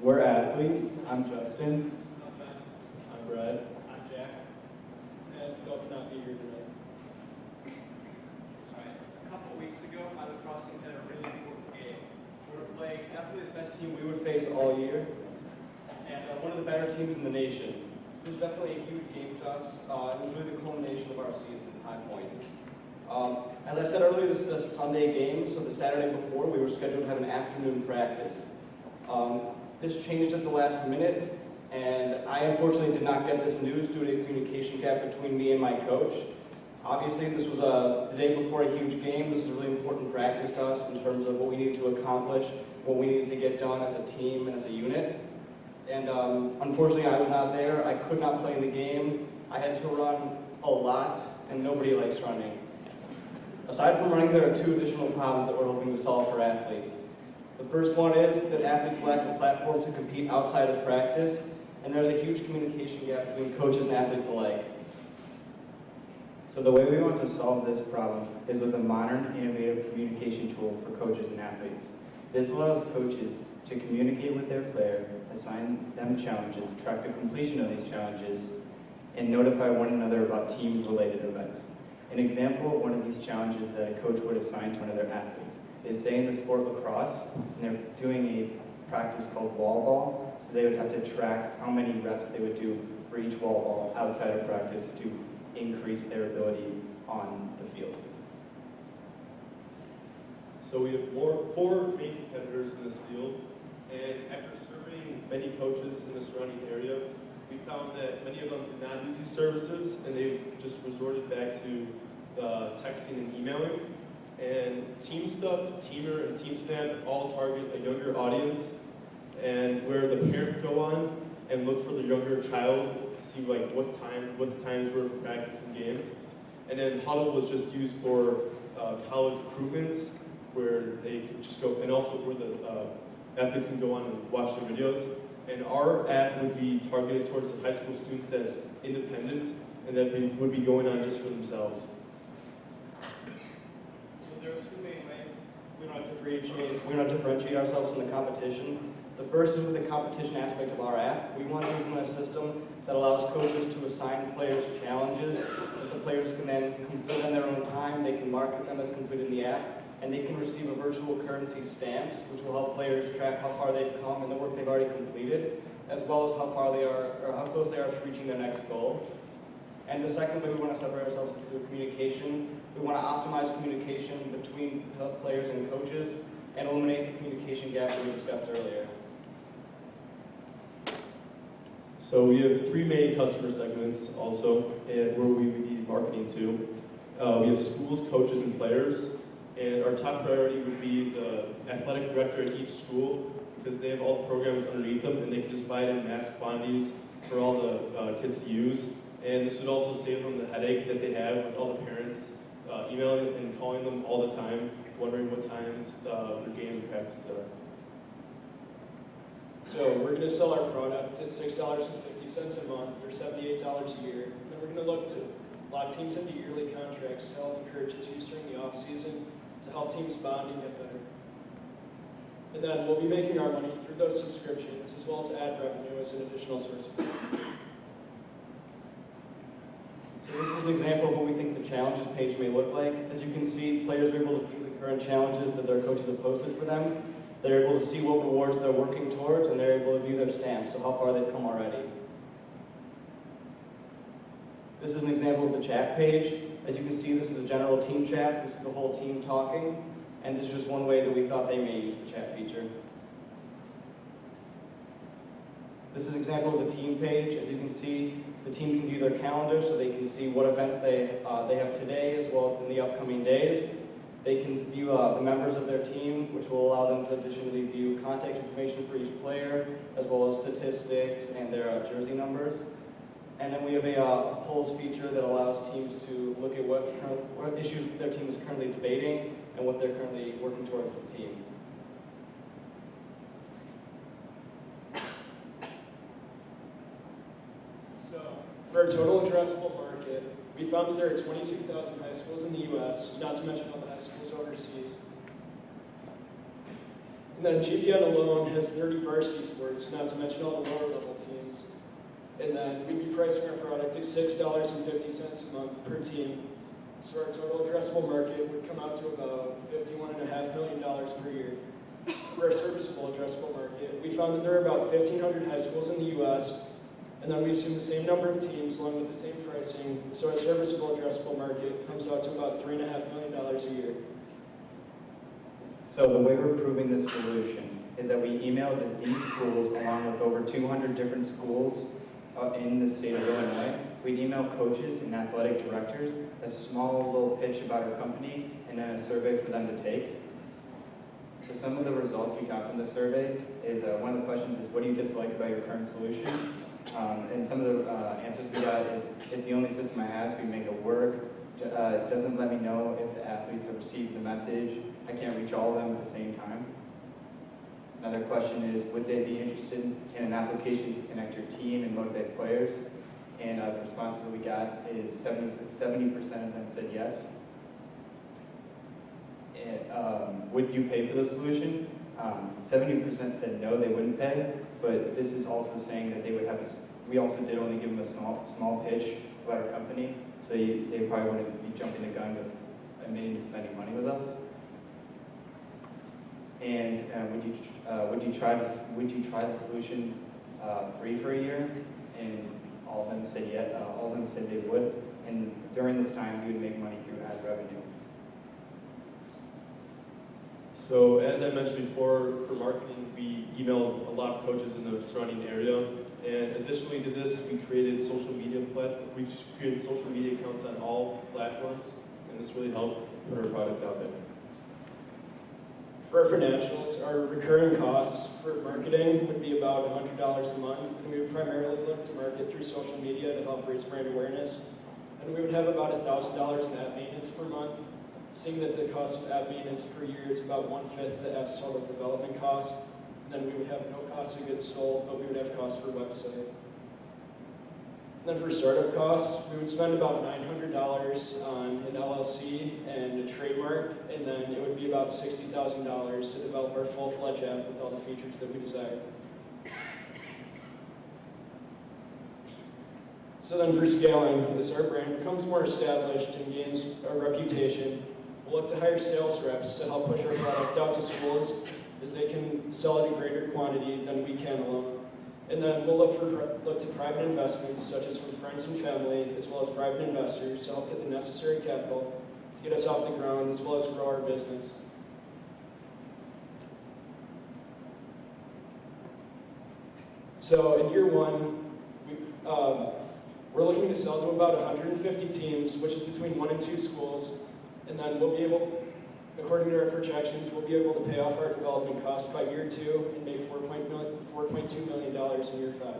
We're Athleet. I'm Justin. I'm Brad. I'm Jack. And Phil cannot be here today. Alright, a couple of weeks ago, I was crossing had a really important game. We were playing definitely the best team we would face all year, and one of the better teams in the nation. So this was definitely a huge game to us. It was really the culmination of our season, high point. As I said earlier, this is a Sunday game, so the Saturday before, we were scheduled to have an afternoon practice. This changed at the last minute, and I unfortunately did not get this news due to a communication gap between me and my coach. Obviously, this was the day before a huge game. This is a really important practice to us in terms of what we needed to accomplish, what we needed to get done as a team and as a unit. And unfortunately, I was not there. I could not play in the game. I had to run a lot, and nobody likes running. Aside from running, there are two additional problems that we're hoping to solve for athletes. The first one is that athletes lack a platform to compete outside of practice, and there's a huge communication gap between coaches and athletes alike. So the way we want to solve this problem is with a modern, innovative communication tool for coaches and athletes. This allows coaches to communicate with their player, assign them challenges, track the completion of these challenges, and notify one another about team-related events. An example of one of these challenges that a coach would assign to one of their athletes is, say in the sport lacrosse, and they're doing a practice called wall ball, so they would have to track how many reps they would do for each wall ball outside of practice to increase their ability on the field. So we have four main competitors in this field, and after surveying many coaches in the surrounding area, we found that many of them did not use these services, and they just resorted back to the texting and emailing. And Team Stuff, Teamer, and TeamSnap all target a younger audience, and where the parent would go on and look for the younger child to see like what the times were for practice and games. And then Huddle was just used for college recruitments, where they could just go, and also where the athletes can go on and watch their videos. And our app would be targeted towards a high school student that's independent and that would be going on just for themselves. So there are two main ways we don't differentiate ourselves from the competition. The first is with the competition aspect of our app. We want to implement a system that allows coaches to assign players challenges that the players can then complete on their own time. They can market them as completed in the app, and they can receive a virtual currency stamps, which will help players track how far they've come and the work they've already completed, as well as how far they are, or how close they are to reaching their next goal. And the second way we want to separate ourselves is through communication. We want to optimize communication between players and coaches and eliminate the communication gap that we discussed earlier. So we have three main customer segments also where we would be marketing to. We have schools, coaches, and players. And our top priority would be the athletic director at each school, because they have all the programs underneath them and they can just buy it in mass quantities for all the kids to use. And this would also save them the headache that they have with all the parents emailing and calling them all the time, wondering what times their games and practices are. So we're going to sell our product at $6.50 a month or $78 a year. And then we're going to look to lock teams into yearly contracts, sell and encourage use during the off season to help teams bond and get better. And then we'll be making our money through those subscriptions as well as ad revenue as an additional source of income. So this is an example of what we think the challenges page may look like. As you can see, players are able to view the current challenges that their coaches have posted for them. They're able to see what rewards they're working towards, and they're able to view their stamps, so how far they've come already. This is an example of the chat page. As you can see, this is a general team chat. This is the whole team talking, and this is just one way that we thought they may use the chat feature. This is an example of the team page. As you can see, the team can view their calendar, so they can see what events they have today as well as in the upcoming days. They can view the members of their team, which will allow them to additionally view contact information for each player, as well as statistics and their jersey numbers. And then we have a polls feature that allows teams to look at what issues their team is currently debating and what they're currently working towards as a team. So for our total addressable market, we found that there are 22,000 high schools in the U.S., not to mention all the high schools overseas. And then GBN alone has 30 varsity sports, not to mention all the lower level teams. And then we'd be pricing our product at $6.50 a month per team. So our total addressable market would come out to about $51.5 million per year. For our serviceable addressable market, we found that there are about 1,500 high schools in the U.S., and then we assume the same number of teams along with the same pricing, so our serviceable addressable market comes out to about $3.5 million a year. So the way we're proving this solution is that we emailed these schools along with over 200 different schools in the state of Illinois. We'd email coaches and athletic directors a small little pitch about our company and then a survey for them to take. So some of the results we got from the survey is, one of the questions is, what do you dislike about your current solution? And some of the answers we got is, it's the only system I have, so we make it work. Doesn't let me know if the athletes have received the message. I can't reach all of them at the same time. Another question is, would they be interested in an application to connect your team and motivate players? And the responses we got is 70% of them said yes. And, would you pay for the solution? 70% said no, they wouldn't pay, but this is also saying that they would have we also did only give them a small pitch about our company, so they probably wouldn't be jumping the gun with admitting to spending money with us. And would you try the solution free for a year? And all of them said yeah. All of them said they would. And during this time, we would make money through ad revenue. So as I mentioned before, for marketing, we emailed a lot of coaches in the surrounding area. And additionally to this, we created social media accounts on all platforms, and this really helped put our product out there. For our financials, our recurring costs for marketing would be about $100 a month, and we would primarily look to market through social media to help raise brand awareness. And we would have about $1,000 in app maintenance per month, seeing that the cost of app maintenance per year is about 1/5 of the app's total development cost. And then we would have no cost of goods sold, but we would have costs for a website. And then for startup costs, we would spend about $900 on an LLC and a trademark, and then it would be about $60,000 to develop our full-fledged app with all the features that we desire. So then for scaling, as our brand becomes more established and gains a reputation, we'll look to hire sales reps to help push our product out to schools as they can sell at a greater quantity than we can alone. And then we'll look to private investments, such as from friends and family, as well as private investors, to help get the necessary capital to get us off the ground, as well as grow our business. So in year one, we're looking to sell to about 150 teams, which is between 1 and 2 schools, and then we'll be able, according to our projections, we'll be able to pay off our development costs by year 2 and make $4.2 million in year 5.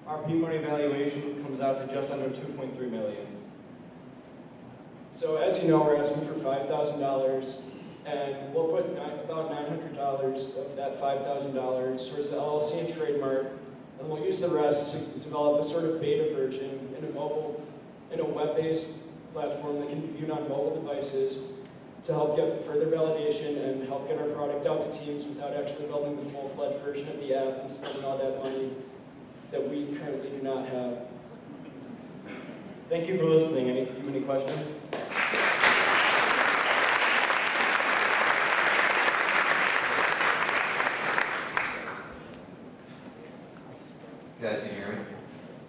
Our P-money valuation comes out to just under $2.3 million. So as you know, we're asking for $5,000, and we'll put about $900 of that $5,000 towards the LLC and trademark, and we'll use the rest to develop a sort of beta version in a web-based platform that can be viewed on mobile devices to help get further validation and help get our product out to teams without actually building the full-fledged version of the app and spending all that money that we currently do not have. Thank you for listening. Do you have any questions? You guys can hear me?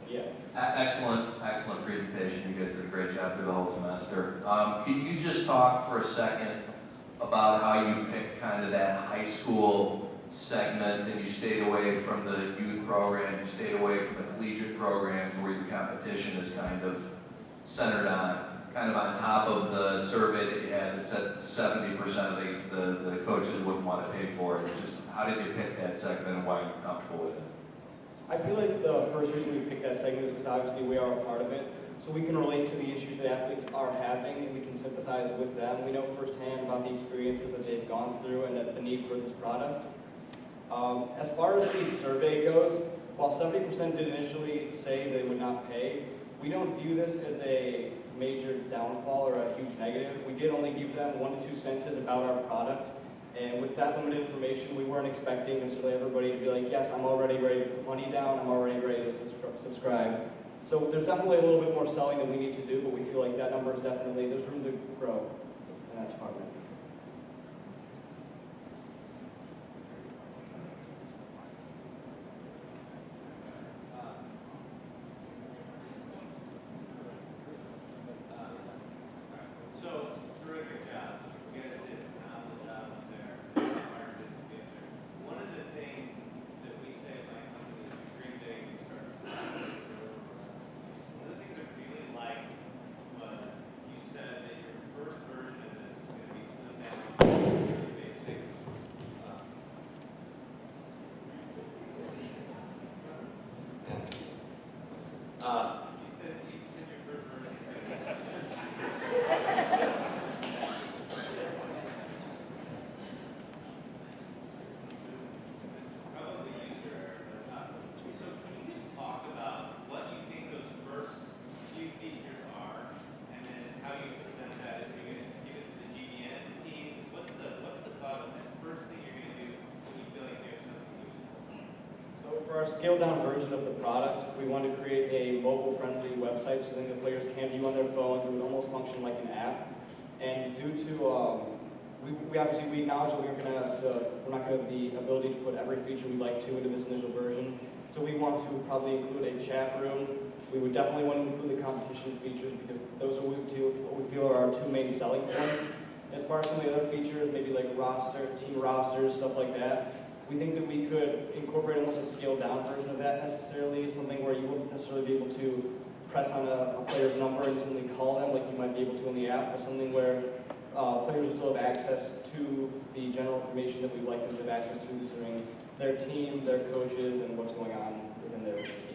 Yeah. Excellent presentation. You guys did a great job through the whole semester. Can you just talk for a second about how you picked kind of that high school segment and you stayed away from the youth program, you stayed away from the collegiate programs where your competition is kind of centered on, kind of on top of the survey that you had that said 70% of the coaches wouldn't want to pay for it. Just how did you pick that segment and why are you comfortable with it? I feel like the first reason we picked that segment is because obviously we are a part of it. So we can relate to the issues that athletes are having and we can sympathize with them. We know firsthand about the experiences that they've gone through and the need for this product. As far as the survey goes, while 70% did initially say they would not pay, we don't view this as a major downfall or a huge negative. we did only give them 1 to 2 sentences about our product. And with that limited information, we weren't expecting necessarily everybody to be like, yes, I'm already ready to put money down, I'm already ready to subscribe. So there's definitely a little bit more selling that we need to do, but we feel like that number is definitely, there's room to grow in that department. So, terrific job. You guys did a phenomenal job up there. Hard to get there. One of the things that we say at my company is dream big and start small. One of the things I really liked was you said that your first version of this is going to be slimmed down to really basic. You said your first version is going to be probably easier. So can you just talk about what you think those first few features are, and then how you present that? If you're going to give it to the GDN team, what's the thought of that first thing you're going to do when you feel like you have something useful? So for our scaled down version of the product, we want to create a mobile friendly website so that the players can view on their phones. It would almost function like an app. And due to, we obviously we acknowledge that we're not going to have the ability to put every feature we'd like to into this initial version. So we want to probably include a chat room. We would definitely want to include the competition features because those are what we feel are our 2 main selling points. As far as some of the other features, maybe like team rosters, stuff like that, we think that we could incorporate almost a scaled down version of that necessarily, something where you wouldn't necessarily be able to press on a player's number and instantly call them like you might be able to in the app, but something where players will still have access to the general information that we'd like them to have access to concerning their team, their coaches, and what's going on within their team.